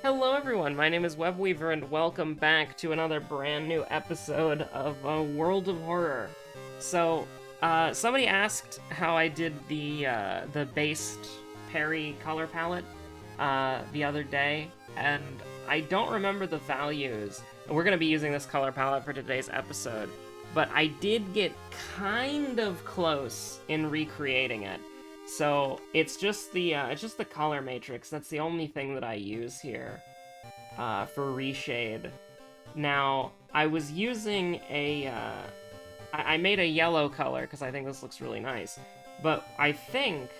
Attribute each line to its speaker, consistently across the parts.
Speaker 1: Hello everyone, my name is Webweaver and welcome back to another brand new episode of World of Horror. So, somebody asked how I did the based Perry color palette the other day, and I don't remember the values. We're going to be using this color palette for today's episode, but I did get kind of close in recreating it. So it's just the color matrix. That's the only thing that I use here for reshade. Now I was using I made a yellow color because I think this looks really nice. But I think,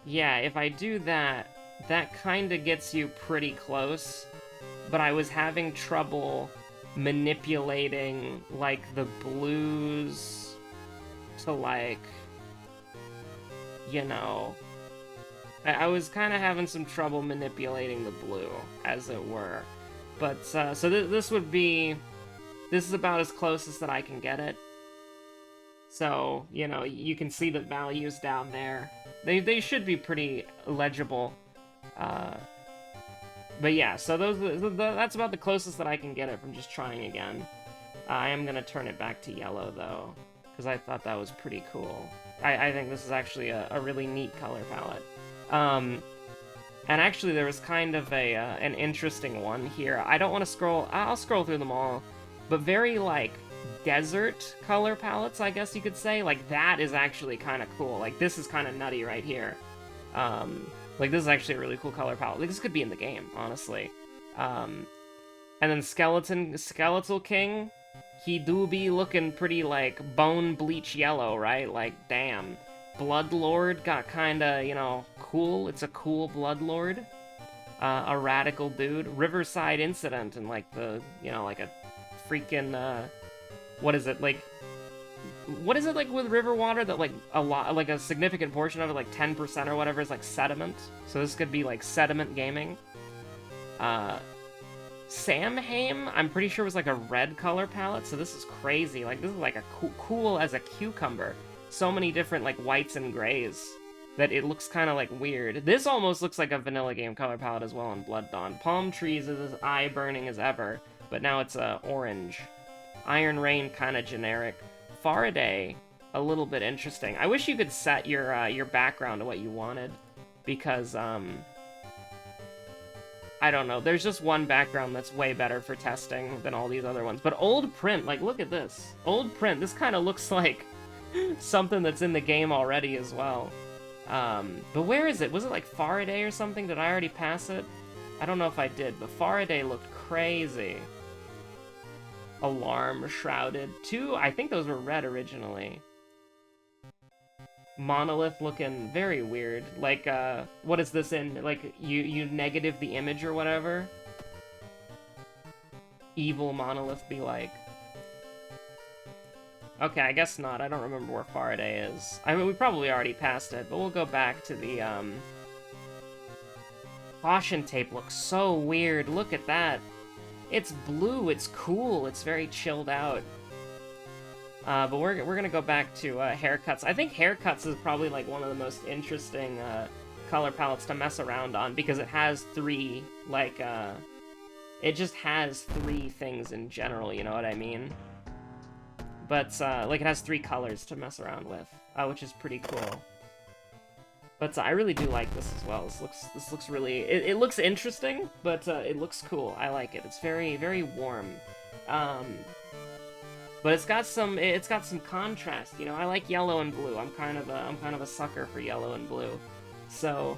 Speaker 1: yeah, if I do that, that kind of gets you pretty close. But I was having trouble manipulating like the blues to like, you know, I was kind of having some trouble manipulating the blue, as it were. But, so this is about as closest that I can get it. So, you know, you can see the values down there. They should be pretty legible. But yeah, so that's about the closest that I can get it from just trying again. I am going to turn it back to yellow, though, because I thought that was pretty cool. I think this is actually a really neat color palette. And actually there was kind of an interesting one here. I don't want to scroll, I'll scroll through them all, but very, like, desert color palettes, I guess you could say. Like, that is actually kind of cool. Like, this is kind of nutty right here. Like, this is actually a really cool color palette. Like, this could be in the game, honestly. And then Skeletal King, he do be looking pretty, like, bone bleach yellow, right? Like, damn. Bloodlord got kinda, you know, cool. It's a cool Bloodlord. A radical dude. Riverside Incident, and, like, the, you know, like a freaking, what is it, like, what is it, like, with river water that, like, a lot, like, a significant portion of it, like, 10% or whatever is, like, sediment? So this could be, like, sediment gaming. Samhain, I'm pretty sure was like a red color palette, so this is crazy. Like, this is like a cool as a cucumber. So many different, like, whites and grays that it looks kind of, like, weird. This almost looks like a vanilla game color palette as well in Blood Dawn. Palm Trees is as eye-burning as ever, but now it's orange. Iron Rain, kind of generic. Faraday, a little bit interesting. I wish you could set your background to what you wanted, because, I don't know, there's just one background that's way better for testing than all these other ones. But Old Print, like, look at this. Old Print, this kind of looks like something that's in the game already as well. But where is it? Was it like Faraday or something? Did I already pass it? I don't know if I did, but Faraday looked crazy. Alarm, Shrouded. Two, I think those were red originally. Monolith looking very weird. Like, what is this in? Like, you negative the image or whatever? Evil Monolith be like. Okay, I guess not. I don't remember where Faraday is. I mean, we probably already passed it, but we'll go back to the, Caution Tape looks so weird. Look at that. It's blue, it's cool, it's very chilled out. But we're gonna go back to Haircuts. I think Haircuts is probably, like, one of the most interesting color palettes to mess around on, because it has three, like, it just has three things in general, you know what I mean? But, like, it has three colors to mess around with, which is pretty cool. But I really do like this as well. This looks really, it looks interesting, but it looks cool. I like it. It's very, very warm. But it's got some contrast, you know. I like yellow and blue. I'm kind of a sucker for yellow and blue. So,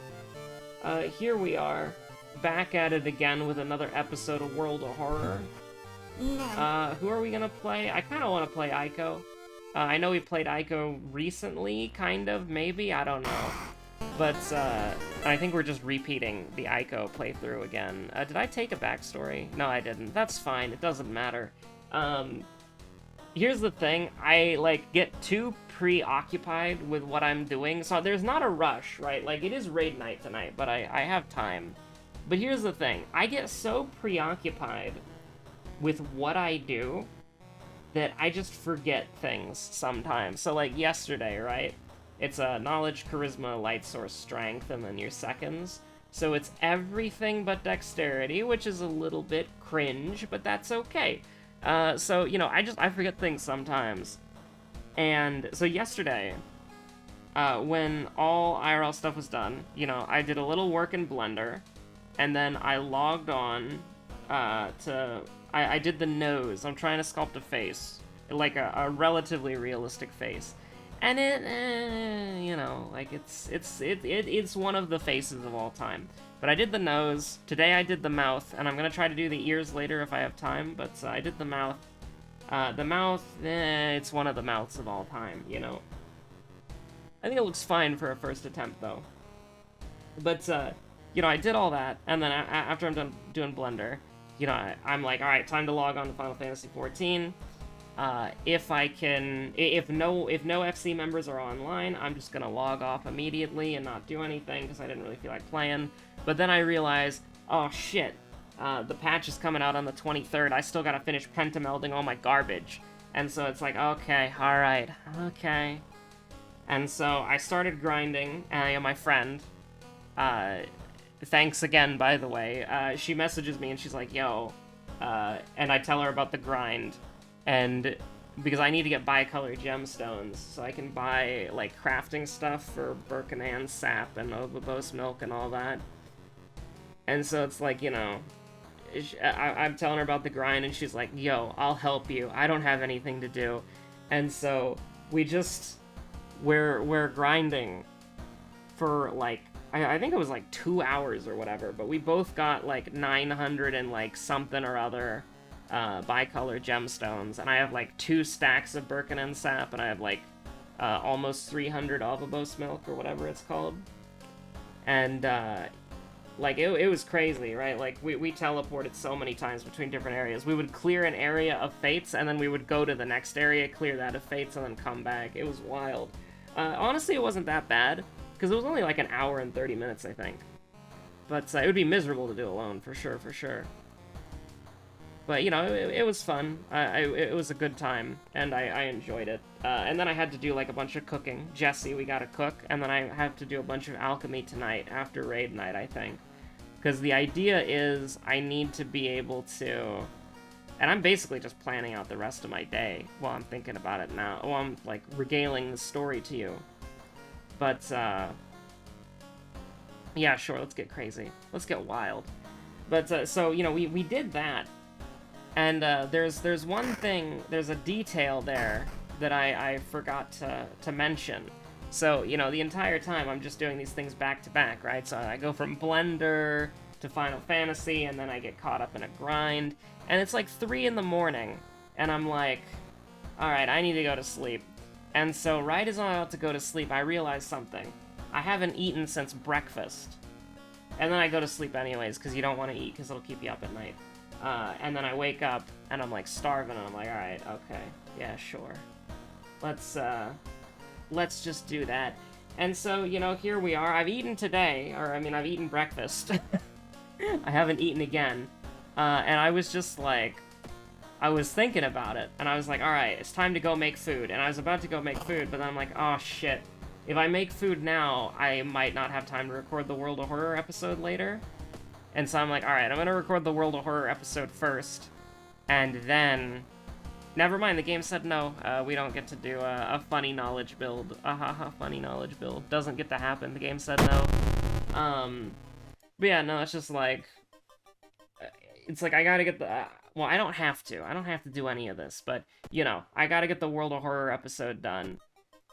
Speaker 1: here we are, back at it again with another episode of World of Horror. Who are we gonna play? I kind of want to play Aiko. I know we played Aiko recently, kind of, maybe, I don't know. But, I think we're just repeating the Aiko playthrough again. Did I take a backstory? No, I didn't. That's fine, it doesn't matter. Here's the thing, I, like, get too preoccupied with what I'm doing, so there's not a rush, right? Like, it is raid night tonight, but I have time. But here's the thing, I get so preoccupied with what I do that I just forget things sometimes. So, like, yesterday, right? It's a knowledge, charisma, light source, strength, and then your seconds. So it's everything but dexterity, which is a little bit cringe, but that's okay. So, you know, I forget things sometimes. And so yesterday, when all IRL stuff was done, you know, I did a little work in Blender, and then I logged on I did the nose. I'm trying to sculpt a face, like a relatively realistic face. And it, you know, like it's one of the faces of all time. But I did the nose. Today I did the mouth, and I'm gonna try to do the ears later if I have time. But I did the mouth. The mouth, it's one of the mouths of all time, you know. I think it looks fine for a first attempt, though. But, you know, I did all that, and then after I'm done doing Blender, you know, I'm like, alright, time to log on to Final Fantasy XIV. If no FC members are online, I'm just gonna log off immediately and not do anything, because I didn't really feel like playing. But then I realized, oh shit, the patch is coming out on the 23rd, I still gotta finish pentamelding all my garbage. And so it's like, okay, alright, okay. And so I started grinding, and my friend, thanks again, by the way, she messages me and she's like, yo, and I tell her about the grind, and because I need to get bicolor gemstones, so I can buy, like, crafting stuff for Birkanan sap and Ovabos milk and all that. And so it's like, you know, I'm telling her about the grind, and she's like, yo, I'll help you, I don't have anything to do. And so we're grinding for, like, I think it was like 2 hours or whatever, but we both got like 900 and like something or other bicolor gemstones, and I have like 2 stacks of Birkanan sap, and I have like almost 300 Ovabos milk or whatever it's called. And like it was crazy, right? Like we teleported so many times between different areas. We would clear an area of fates, and then we would go to the next area, clear that of fates, and then come back. It was wild. Honestly, it wasn't that bad, because it was only like an hour and 30 minutes, I think. But it would be miserable to do alone, for sure, for sure. But, you know, it was fun. It was a good time, and I enjoyed it. And then I had to do, like, a bunch of cooking. Jesse, we gotta cook, and then I have to do a bunch of alchemy tonight, after raid night, I think. Because the idea is I need to be able to... And I'm basically just planning out the rest of my day while I'm thinking about it now. While I'm, like, regaling the story to you. But, yeah, sure, let's get crazy. Let's get wild. But, so, you know, we did that. And, there's one thing, there's a detail there that I forgot to mention. So, you know, the entire time I'm just doing these things back to back, right? So I go from Blender to Final Fantasy, and then I get caught up in a grind. And it's like 3 in the morning, and I'm like, alright, I need to go to sleep. And so right as I'm about to go to sleep, I realize something. I haven't eaten since breakfast. And then I go to sleep anyways, because you don't want to eat, because it'll keep you up at night. And then I wake up, and I'm like starving, and I'm like, alright, okay, yeah, sure. Let's just do that. And so, you know, here we are. I've eaten today, or I mean, I've eaten breakfast. I haven't eaten again. And I was just like, I was thinking about it, and I was like, alright, it's time to go make food. And I was about to go make food, but then I'm like, oh shit. If I make food now, I might not have time to record the World of Horror episode later. And so I'm like, alright, I'm gonna record the World of Horror episode first, and then... Never mind, the game said no, we don't get to do a funny knowledge build. Funny knowledge build. Doesn't get to happen, the game said no. But yeah, no, it's just like... It's like, I gotta get the... well, I don't have to. I don't have to do any of this, but, you know, I gotta get the World of Horror episode done,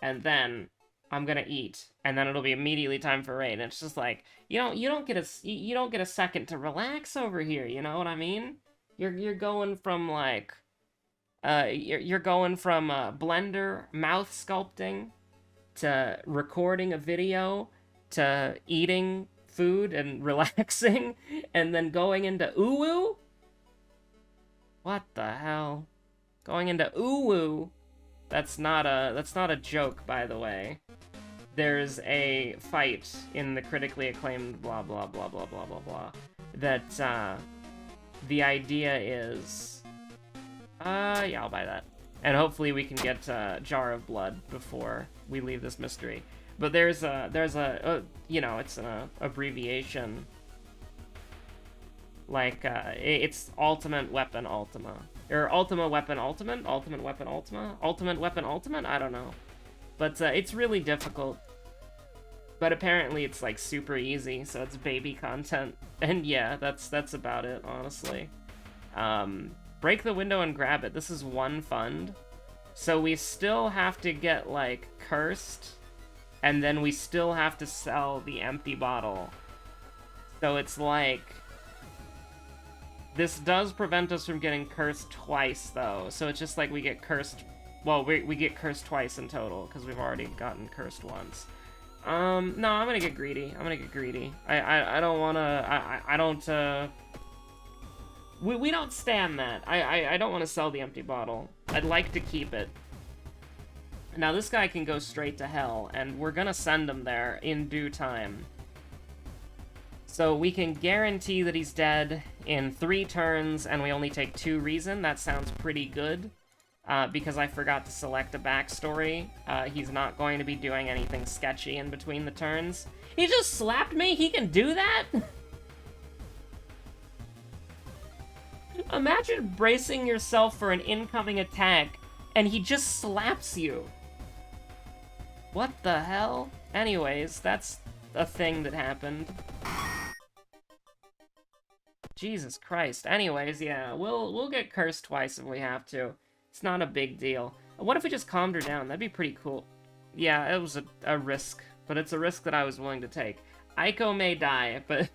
Speaker 1: and then I'm gonna eat, and then it'll be immediately time for raid. And it's just like, you don't get a second to relax over here, you know what I mean? You're going from, like... you're going from Blender mouth sculpting to recording a video to eating food and relaxing and then going into uwu? What the hell? Going into uwu? That's not a joke, by the way. There's a fight in the critically acclaimed blah blah blah blah blah blah blah that the idea is yeah, I'll buy that. And hopefully we can get Jar of Blood before we leave this mystery. But there's a you know, it's an abbreviation. Like, it's Ultimate Weapon Ultima. Or Ultima Weapon Ultimate? Ultimate Weapon Ultima? Ultimate Weapon Ultimate? I don't know. But it's really difficult. But apparently it's, like, super easy, so it's baby content. And yeah, that's about it, honestly. Break the window and grab it. This is one fund. So we still have to get, like, cursed. And then we still have to sell the empty bottle. So it's like... This does prevent us from getting cursed twice, though. So it's just like we get cursed... Well, we get cursed twice in total, because we've already gotten cursed once. No, I'm gonna get greedy. I'm gonna get greedy. I don't wanna... I don't, We don't stand that. I don't want to sell the empty bottle. I'd like to keep it. Now, this guy can go straight to hell, and we're gonna send him there in due time. So we can guarantee that he's dead in 3 turns, and we only take 2 reason. That sounds pretty good. Because I forgot to select a backstory. He's not going to be doing anything sketchy in between the turns. He just slapped me? He can do that? Imagine bracing yourself for an incoming attack, and he just slaps you. What the hell? Anyways, that's a thing that happened. Jesus Christ. Anyways, yeah, we'll get cursed twice if we have to. It's not a big deal. What if we just calmed her down? That'd be pretty cool. Yeah, it was a risk, but it's a risk that I was willing to take. Aiko may die, but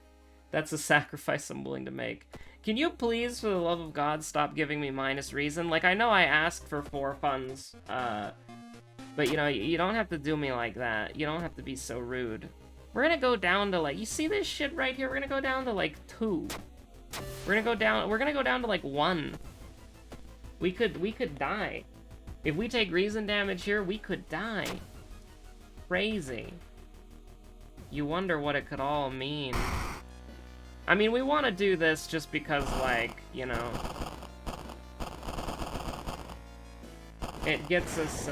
Speaker 1: that's a sacrifice I'm willing to make. Can you please, for the love of God, stop giving me minus reason? Like, I know I asked for 4 funds, but, you know, you don't have to do me like that. You don't have to be so rude. We're gonna go down to, like, you see this shit right here? We're gonna go down to, like, 2. We're gonna go down to, like, 1. We could die. If we take reason damage here, we could die. Crazy. You wonder what it could all mean. I mean, we want to do this just because, like, you know... It gets us,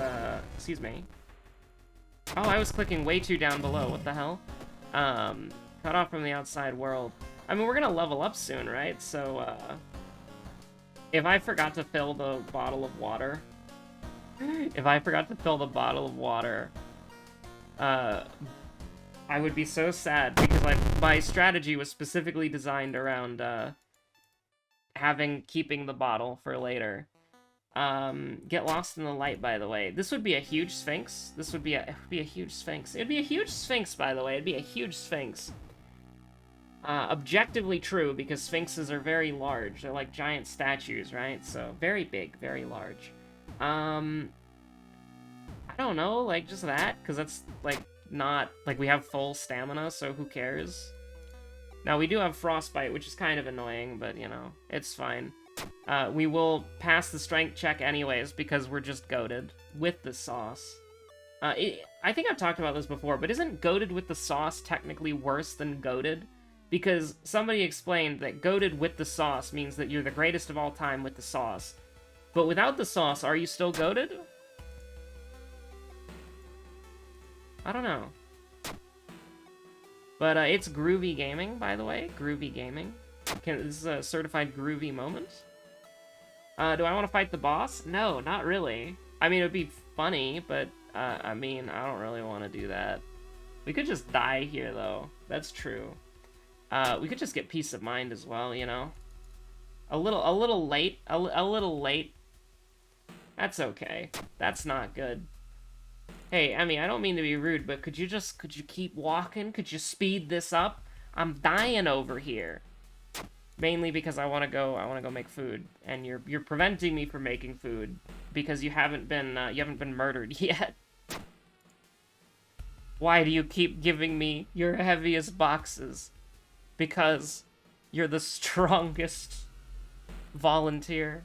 Speaker 1: excuse me. Oh, I was clicking way too down below, what the hell? Cut off from the outside world. I mean, we're gonna level up soon, right? So, if I forgot to fill the bottle of water... If I forgot to fill the bottle of water... I would be so sad, because my strategy was specifically designed around, keeping the bottle for later. Get lost in the light, by the way. This would be a huge sphinx. It would be a huge sphinx. It'd be a huge sphinx, by the way. It'd be a huge sphinx. Objectively true, because sphinxes are very large. They're like giant statues, right? So, very big, very large. I don't know, like, just that, because that's, like, not, like, we have full stamina, so who cares? Now, we do have frostbite, which is kind of annoying, but, you know, it's fine. We will pass the strength check anyways, because we're just goated with the sauce. I think I've talked about this before, but isn't goated with the sauce technically worse than goated? Because somebody explained that goated with the sauce means that you're the greatest of all time with the sauce. But without the sauce, are you still goated? I don't know. But it's groovy gaming, by the way. Groovy gaming. This is a certified groovy moment. Do I want to fight the boss? No, not really. I mean, it would be funny, but, I mean, I don't really want to do that. We could just die here, though. That's true. We could just get peace of mind as well, you know? A little late. A little late. That's okay. That's not good. Hey, I mean, I don't mean to be rude, but could you keep walking? Could you speed this up? I'm dying over here. Mainly because I want to go make food, and you're preventing me from making food because you haven't been murdered yet. Why do you keep giving me your heaviest boxes? Because you're the strongest volunteer.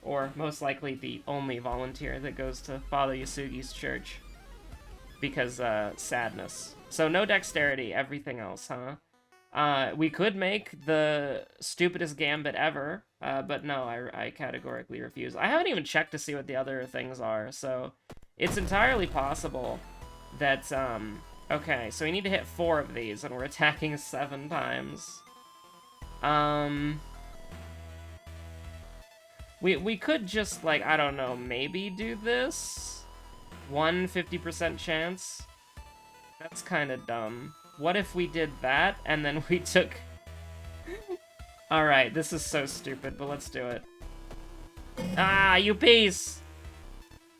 Speaker 1: Or, most likely, the only volunteer that goes to Father Yasugi's church. Because, sadness. So, no dexterity, everything else, huh? We could make the stupidest gambit ever, but no, I categorically refuse. I haven't even checked to see what the other things are, so it's entirely possible. that, okay, so we need to hit 4 of these, and we're attacking 7 times. We could just, like, I don't know, maybe do this? 50% chance? That's kind of dumb. What if we did that, and then we took... Alright, this is so stupid, but let's do it. Ah, you piece!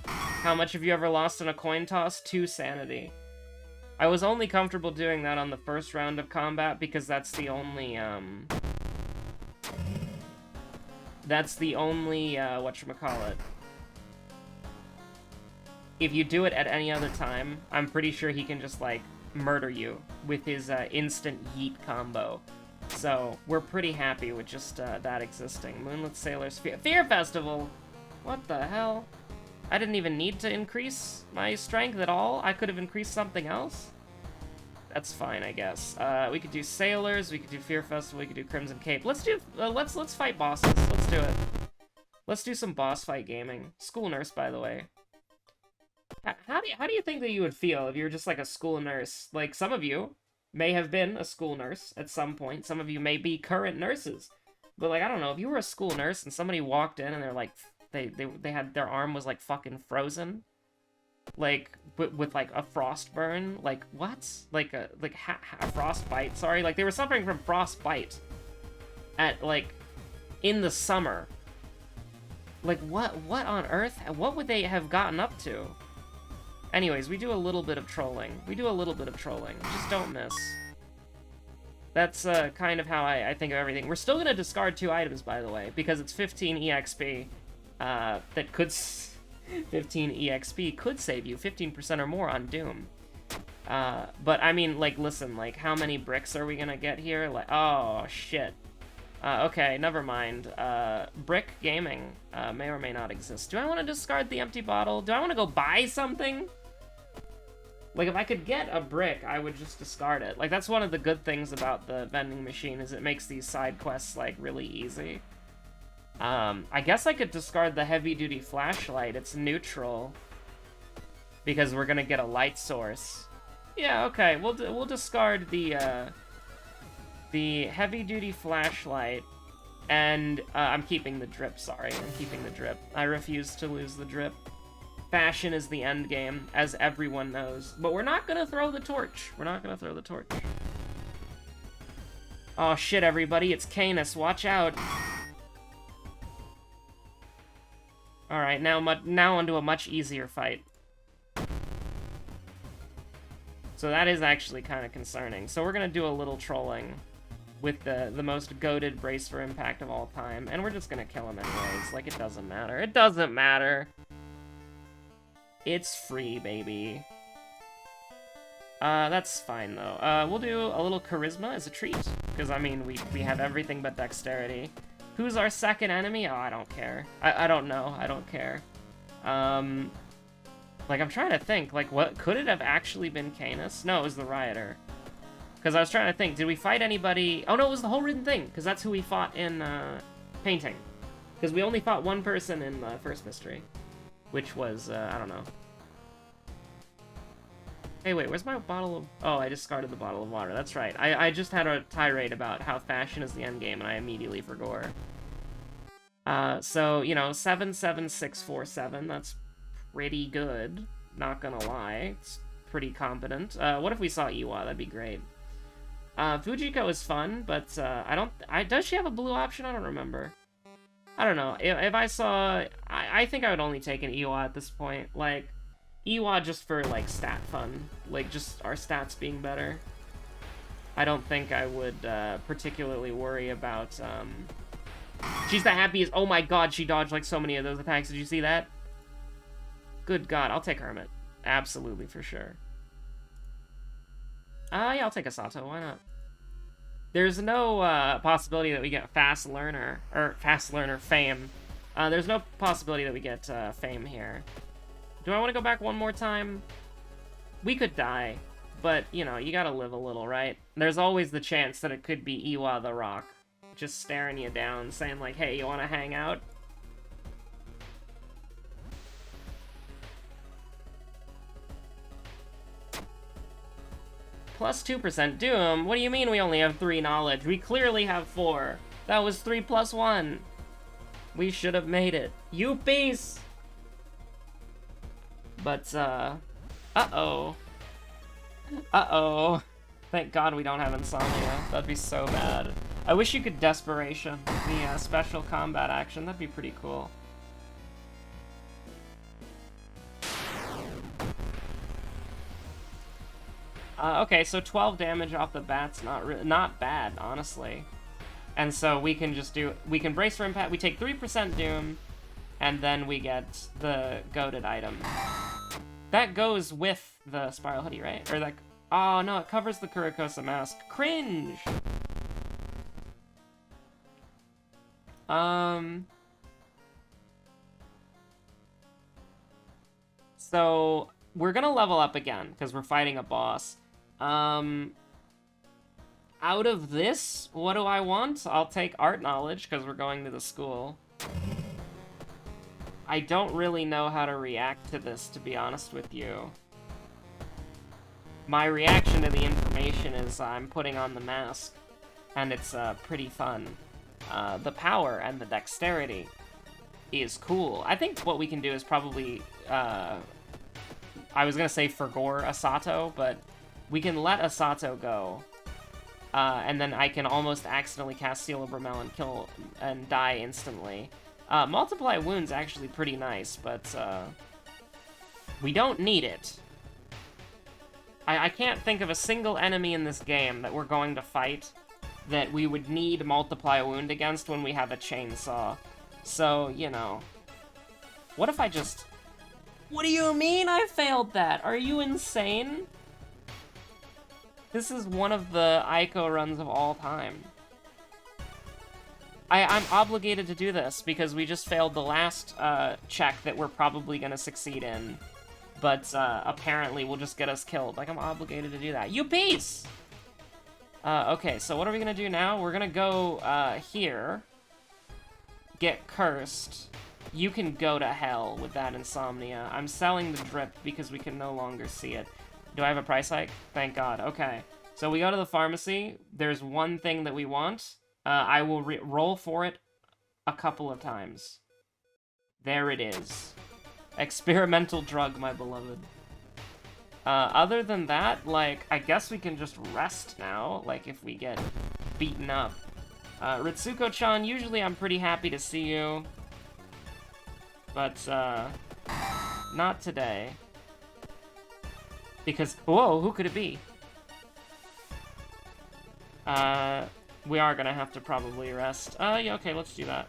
Speaker 1: How much have you ever lost in a coin toss? 2 sanity. I was only comfortable doing that on the first round of combat because that's the only, whatchamacallit. If you do it at any other time, I'm pretty sure he can just, like, murder you with his, instant yeet combo. So, we're pretty happy with just, that existing. Moonlit Sailor's Fear Festival! What the hell? I didn't even need to increase my strength at all? I could have increased something else? That's fine, I guess. We could do Sailors, we could do Fear Festival, we could do Crimson Cape. Let's do, let's fight bosses. Let's do it. Let's do some boss fight gaming. School nurse, by the way. How do you think that you would feel if you were just like a school nurse? Like, some of you may have been a school nurse at some point. Some of you may be current nurses. But, like, I don't know, if you were a school nurse and somebody walked in and they're like, they had, their arm was, like, fucking frozen. Like, with like, a frost burn. Like, what? Like, a frostbite, sorry. Like, they were suffering from frostbite at, like, in the summer. Like, what on earth? What would they have gotten up to? Anyways, we do a little bit of trolling. Just don't miss. That's, kind of how I think of everything. We're still gonna discard 2 items, by the way, because it's 15 EXP, that could... 15 EXP could save you 15% or more on Doom. But, I mean, like, listen, like, how many bricks are we gonna get here? Like, oh, shit. Okay, never mind. Brick gaming may or may not exist. Do I want to discard the empty bottle? Do I want to go buy something? Like, if I could get a brick, I would just discard it. Like, that's one of the good things about the vending machine, is it makes these side quests, like, really easy. I guess I could discard the heavy-duty flashlight. It's neutral. Because we're gonna get a light source. Yeah, okay, we'll discard the heavy-duty flashlight, and I'm keeping the drip, sorry. I'm keeping the drip. I refuse to lose the drip. Fashion is the end game, as everyone knows. But we're not gonna throw the torch. Oh shit, everybody, it's Canis. Watch out. Alright, now onto a much easier fight. So that is actually kind of concerning. So we're gonna do a little trolling with the most goated Brace for Impact of all time, and we're just gonna kill him anyways. Like, it doesn't matter. It doesn't matter. It's free, baby. That's fine, though. We'll do a little Charisma as a treat, because, I mean, we have everything but Dexterity. Who's our second enemy? Oh, I don't care. I don't know. I don't care. Like, I'm trying to think, like, what could it have actually been Canis? No, it was the Rioter. Because I was trying to think, did we fight anybody? Oh, no, it was the whole written thing, because that's who we fought in, Painting. Because we only fought one person in the first mystery, which was, I don't know. Hey, wait, where's my bottle of... Oh, I discarded the bottle of water. That's right. I just had a tirade about how fashion is the endgame, and I immediately forgot. So, you know, 77647, that's pretty good. Not gonna lie. It's pretty competent. What if we saw Iwa? That'd be great. Fujiko is fun, but, does she have a blue option? I don't remember. I don't know. If I saw... I think I would only take an Iwa at this point. Like, Iwa just for, like, stat fun. Like, just our stats being better. I don't think I would, particularly worry about, She's the happiest. Oh my god, she dodged, like, so many of those attacks. Did you see that? Good god, I'll take Hermit. Absolutely, for sure. Yeah, I'll take a Sato. Why not? There's no, possibility that we get Fast Learner, or Fast Learner Fame. There's no possibility that we get, Fame here. Do I want to go back one more time? We could die, but, you know, you gotta live a little, right? There's always the chance that it could be Iwa the Rock, just staring you down, saying, like, hey, you want to hang out? Plus 2% Doom? What do you mean we only have 3 knowledge? We clearly have 4. That was 3 plus 1. We should have made it. You piece! But, uh-oh. Uh-oh. Thank God we don't have Insomnia. That'd be so bad. I wish you could Desperation, the special combat action. That'd be pretty cool. Okay, so 12 damage off the bat's not bad, honestly. And so we can brace for impact, we take 3% Doom, and then we get the goated item. That goes with the Spiral Hoodie, right? Or that, oh no, it covers the Kurikosa mask. Cringe! So, we're gonna level up again, because we're fighting a boss. Out of this, what do I want? I'll take art knowledge, because we're going to the school. I don't really know how to react to this, to be honest with you. My reaction to the information is I'm putting on the mask, and it's pretty fun. The power and the dexterity is cool. I think what we can do is probably, I was gonna say forgore Asato, but we can let Asato go, and then I can almost accidentally cast Seal of Bromel and kill and die instantly. Multiply Wound's actually pretty nice, but we don't need it. I can't think of a single enemy in this game that we're going to fight that we would need Multiply Wound against when we have a chainsaw. So, you know. What if I just... What do you mean I failed that? Are you insane? This is one of the Aiko runs of all time. I'm obligated to do this because we just failed the last check that we're probably going to succeed in. But apparently will just get us killed. Like, I'm obligated to do that. You piece! Okay, so what are we gonna do now? We're gonna go here. Get cursed. You can go to hell with that Insomnia. I'm selling the drip because we can no longer see it. Do I have a price hike? Thank God. Okay. So we go to the pharmacy. There's one thing that we want. I will roll for it a couple of times. There it is. Experimental drug, my beloved. Other than that, like, I guess we can just rest now, like, if we get beaten up. Ritsuko-chan, usually I'm pretty happy to see you. But, not today. Because, whoa, who could it be? We are gonna have to probably rest. Yeah, okay, let's do that.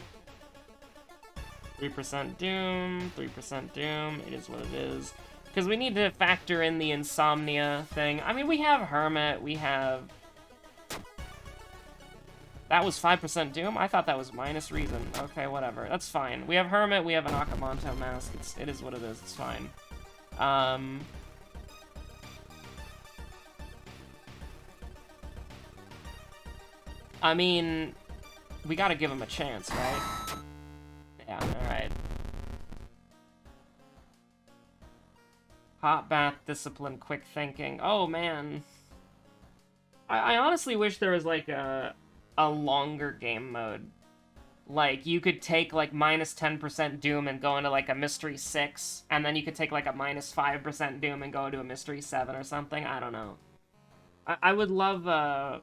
Speaker 1: 3% Doom, 3% Doom, it is what it is. Because we need to factor in the Insomnia thing. I mean, we have Hermit, we have... That was 5% Doom? I thought that was minus Reason. Okay, whatever. That's fine. We have Hermit, we have an Akamanto mask. It is what it is, it's fine. I mean, we gotta give him a chance, right? Yeah, alright. Hot bath, discipline, quick thinking. Oh, man. I honestly wish there was, like, a longer game mode. Like, you could take, like, minus 10% Doom and go into, like, a Mystery 6, and then you could take, like, a minus 5% Doom and go into a Mystery 7 or something. I don't know. I would love,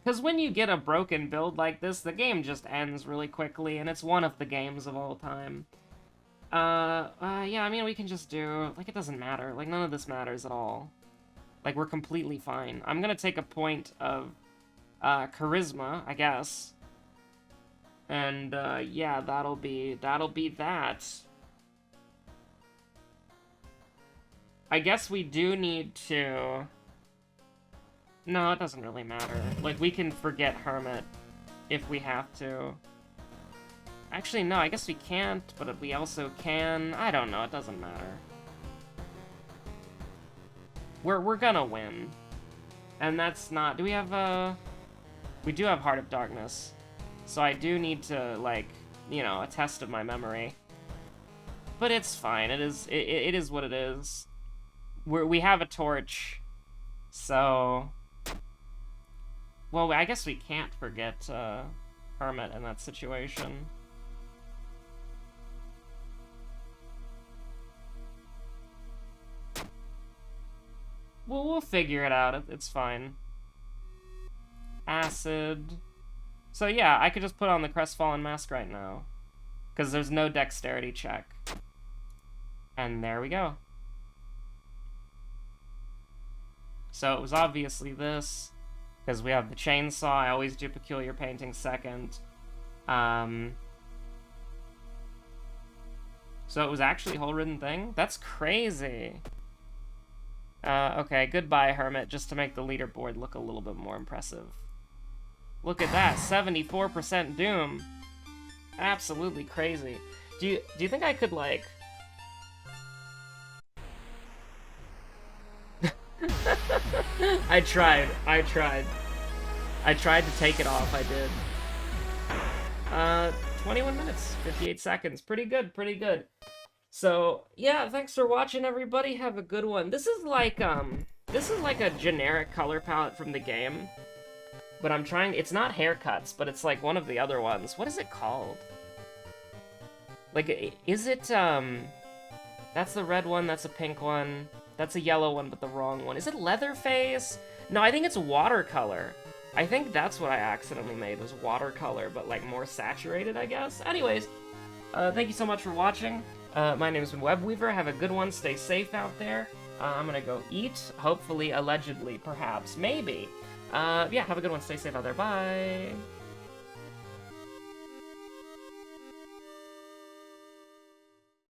Speaker 1: because when you get a broken build like this, the game just ends really quickly, and it's one of the games of all time. Yeah, I mean, we can just do... Like, it doesn't matter. Like, none of this matters at all. Like, we're completely fine. I'm gonna take a point of, Charisma, I guess. And, yeah, that'll be that. I guess we do need to... No, it doesn't really matter. Like, we can forget Hermit if we have to. Actually, no, I guess we can't, but we also can. I don't know, it doesn't matter. We're gonna win. And that's not... Do we have, We do have Heart of Darkness. So I do need to, like, you know, a test of my memory. But it's fine, it is what it is. We have a torch, so... Well, I guess we can't forget Hermit in that situation. Well, we'll figure it out. It's fine. Acid. So yeah, I could just put on the Crestfallen Mask right now. Because there's no dexterity check. And there we go. So it was obviously this. Because we have the chainsaw. I always do Peculiar Painting second. So it was actually Whole Ridden Thing? That's crazy. Okay, goodbye, Hermit, just to make the leaderboard look a little bit more impressive. Look at that, 74% Doom. Absolutely crazy. Do you think I could, like... I tried to take it off, I did. 21 minutes, 58 seconds. Pretty good, pretty good. So, yeah, thanks for watching, everybody. Have a good one. This is like a generic color palette from the game. But I'm trying... It's not haircuts, but it's like one of the other ones. What is it called? Like, is it, That's the red one, that's a pink one. That's a yellow one, but the wrong one. Is it Leatherface? No, I think it's watercolor. I think that's what I accidentally made, was watercolor, but, like, more saturated, I guess? Anyways, thank you so much for watching. My name has been Webweaver. Have a good one. Stay safe out there. I'm gonna go eat. Hopefully, allegedly, perhaps, maybe. Yeah, have a good one. Stay safe out there. Bye.